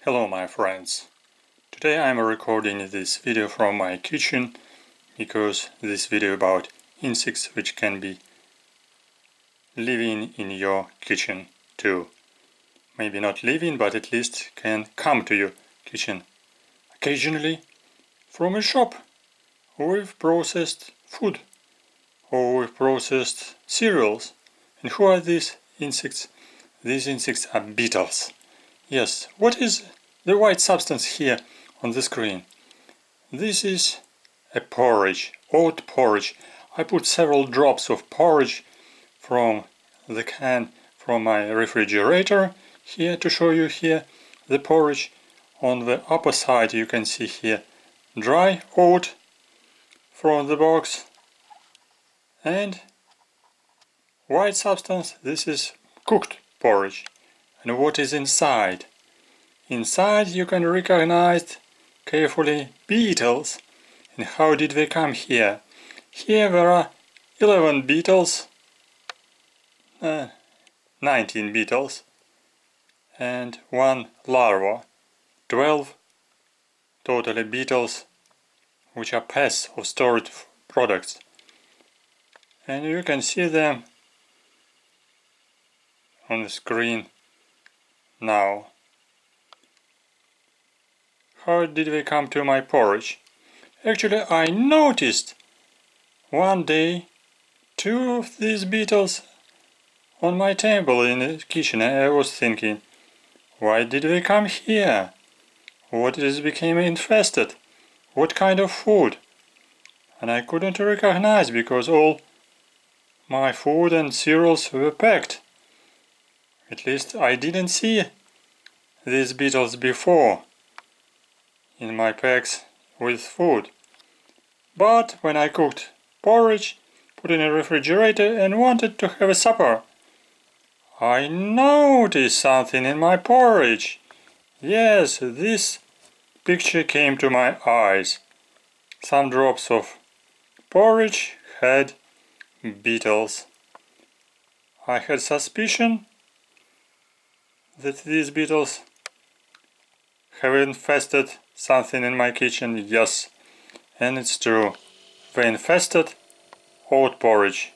Hello my friends. Today I'm recording this video from my kitchen because this video about insects which can be living in your kitchen too. Maybe not living, but at least can come to your kitchen occasionally from a shop with processed food or with processed cereals. And who are these insects? These insects are beetles. Yes, what is the white substance here on the screen? This is a porridge, oat porridge. I put several drops of porridge from the can from my refrigerator here to show you here the porridge. On the upper side you can see here dry oat from the box and white substance. This is cooked porridge. And what is inside? Inside you can recognize carefully beetles. And how did they come here? Here there are 11 beetles, 19 beetles and 1 larva, 12 totally beetles which are pests of stored products. And you can see them on the screen now. How did they come to my porridge? Actually, I noticed one day 2 of these beetles on my table in the kitchen, and I was thinking, why did they come here? What is became infested? What kind of food? And I couldn't recognize because all my food and cereals were packed. At least I didn't see these beetles before in my packs with food. But when I cooked porridge, put in a refrigerator and wanted to have a supper, I noticed something in my porridge. Yes, this picture came to my eyes. Some drops of porridge had beetles. I had suspicion that these beetles have infested something in my kitchen. Yes, and it's true. They infested oat porridge.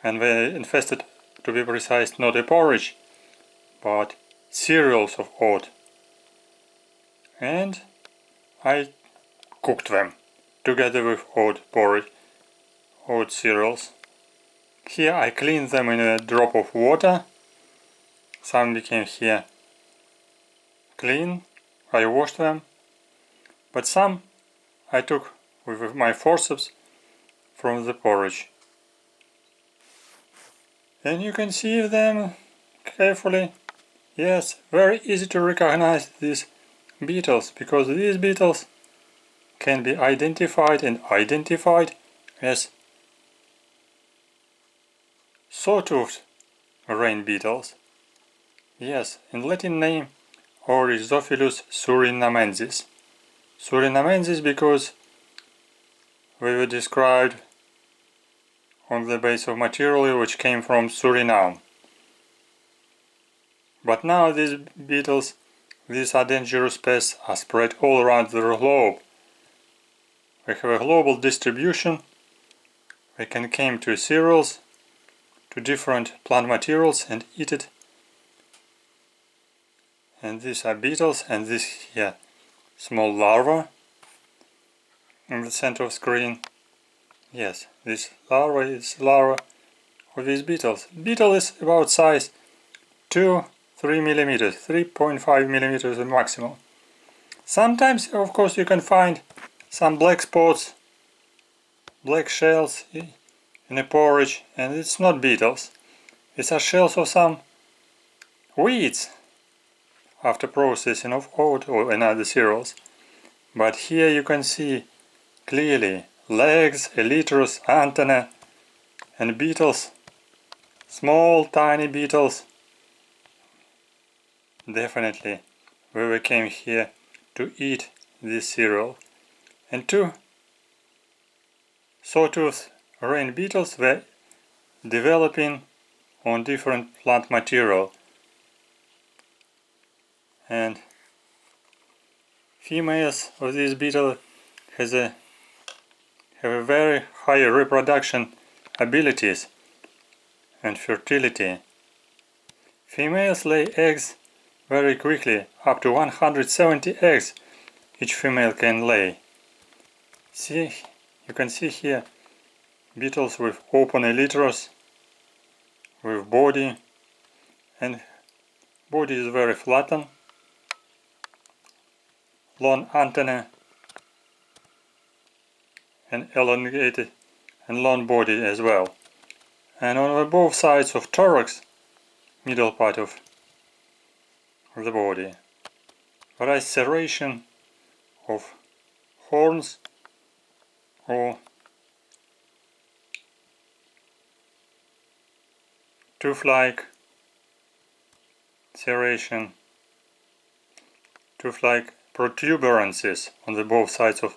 And they infested, to be precise, not a porridge, but cereals of oat. And I cooked them together with oat porridge, oat cereals. Here I cleaned them in a drop of water. Some became here clean. I washed them. But some I took with my forceps from the porridge. And you can see them carefully. Yes, very easy to recognize these beetles, because these beetles can be identified as sawtoothed rain beetles. Yes, in Latin name Orysaephilus surinamensis. Surinamensis because we were described on the base of material which came from Suriname. But now these beetles, these are dangerous pests, are spread all around the globe. They have a global distribution. They can come to cereals, to different plant materials and eat it. And these are beetles, and this here small larva in the center of screen. Yes, this larva is larva of these beetles. Beetle is about size 2-3 millimeters, 3.5 millimeters at maximum. Sometimes, of course, you can find some black spots, black shells in a porridge, and it's not beetles. These are shells of some weeds after processing of oat or another cereals. But here you can see clearly legs, elyters, antennae, and beetles, small tiny beetles. Definitely we came here to eat this cereal. And 2 sawtoothed rain beetles were developing on different plant material. and females of this beetle have a very high reproduction abilities and fertility. Females lay eggs very quickly, up to 170 eggs each female can lay. See, you can see here beetles with open elytras, with body, and body is very flattened, long antennae, and elongated and long body as well. And on both sides of thorax, middle part of the body, there is serration of horns or tooth-like serration, tooth-like protuberances on the both sides of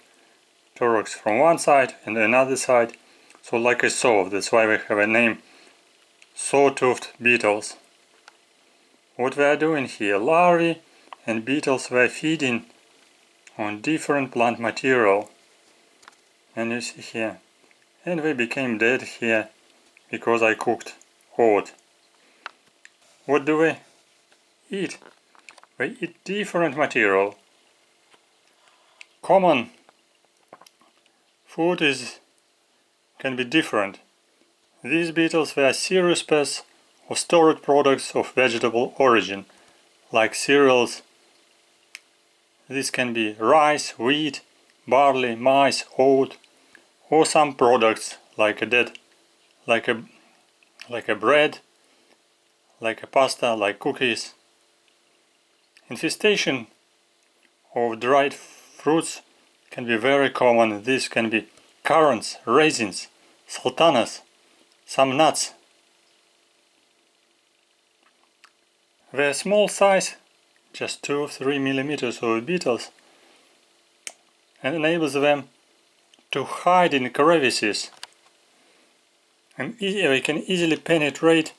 thorax from one side and another side, so like a saw. That's why we have a name, Sawtoothed beetles. What we are doing here, larvae and beetles were feeding on different plant material, and you see here, and we became dead here because I cooked oat. What do we eat? We eat different material. Common food can be different. These beetles were serious pests of stored products of vegetable origin, like cereals. This can be rice, wheat, barley, maize, oat, or some products like a bread, like a pasta, like cookies. Infestation of dried fruits can be very common. This can be currants, raisins, sultanas, some nuts. The small size, just 2-3 millimeters of beetles, enables them to hide in crevices, and they can easily penetrate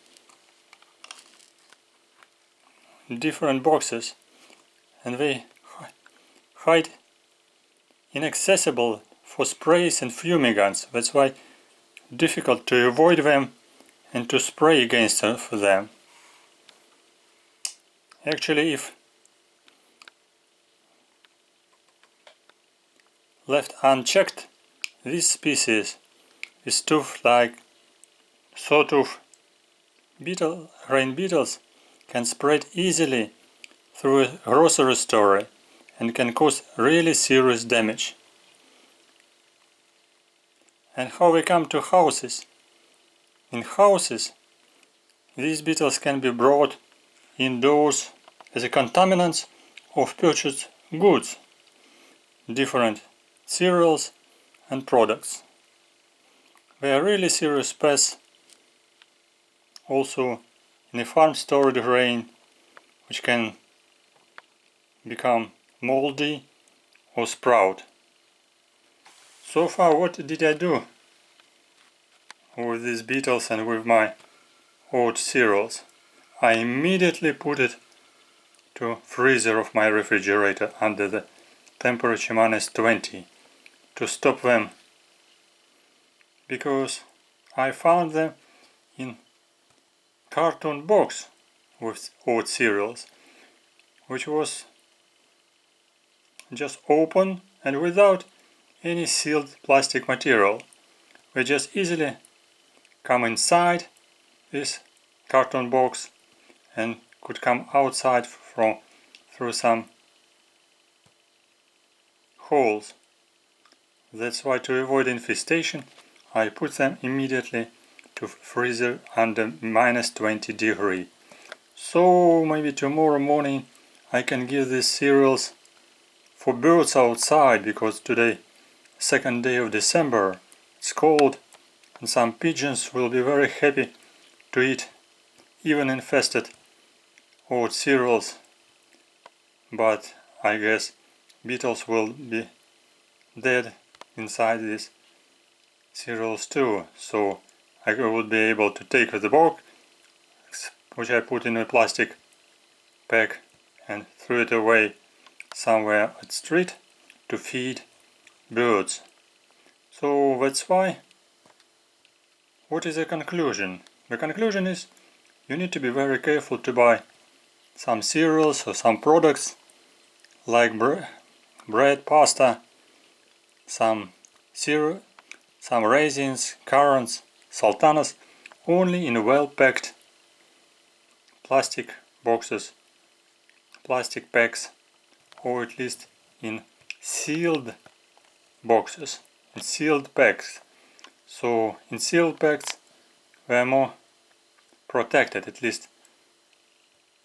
different boxes, and they hide inaccessible for sprays and fumigants. That's why difficult to avoid them and to spray against them. Actually, if left unchecked, this species is tooth-like sawtooth beetle, grain beetles can spread easily through a grocery store and can cause really serious damage. And how we come to houses? In houses, these beetles can be brought indoors as a contaminants of purchased goods, different cereals and products. They are really serious pests also in a farm stored grain, which can become moldy or sprout. So far, what did I do with these beetles and with my oat cereals? I immediately put it to freezer of my refrigerator under the temperature -20 to stop them, because I found them in carton box with oat cereals, which was just open and without any sealed plastic material. We just easily come inside this carton box and could come outside through some holes. That's why, to avoid infestation, I put them immediately to freezer under -20 degrees. So maybe tomorrow morning I can give these cereals for birds outside, because today, 2nd day of December, it's cold and some pigeons will be very happy to eat even infested oat cereals. But I guess beetles will be dead inside these cereals too, so I would be able to take the box, which I put in a plastic pack, and threw it away somewhere at the street to feed birds. So that's why. What is the conclusion? The conclusion is you need to be very careful to buy some cereals or some products like bread, pasta, some cereal, some raisins, currants, sultanas, only in well-packed plastic boxes, plastic packs, or at least in sealed boxes, in sealed packs. So in sealed packs they are more protected, at least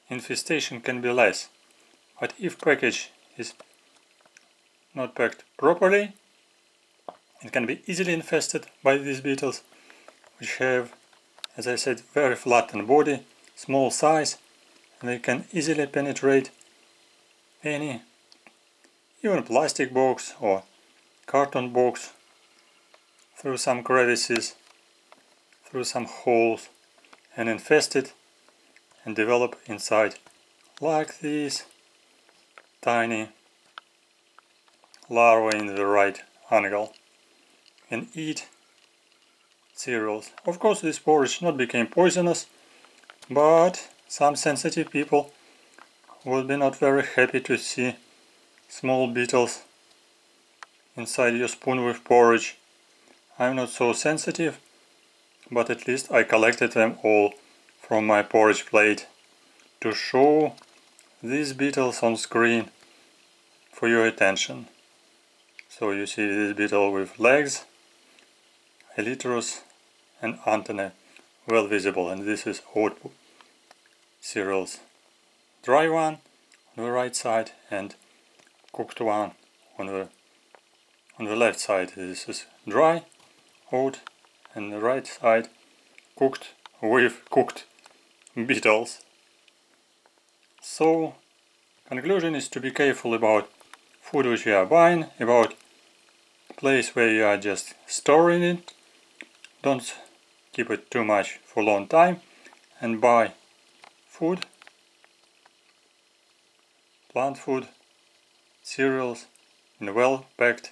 infestation can be less. But if package is not packed properly, it can be easily infested by these beetles, which have, as I said, very flattened body, small size, and they can easily penetrate any, even plastic box or carton box, through some crevices, through some holes, and infest it and develop inside like these tiny larvae in the right angle and eat cereals. Of course, this porridge not became poisonous, but some sensitive people will be not very happy to see small beetles inside your spoon with porridge. I'm not so sensitive, but at least I collected them all from my porridge plate to show these beetles on screen for your attention. So you see this beetle with legs, elytrus and antennae well visible, and this is oat cereals. Dry one on the right side and cooked one on the left side. This is dry oat, and the right side cooked with cooked beetles. So conclusion is to be careful about food which you are buying, about place where you are just storing it. Don't keep it too much for a long time, and buy food, plant food, cereals in well packed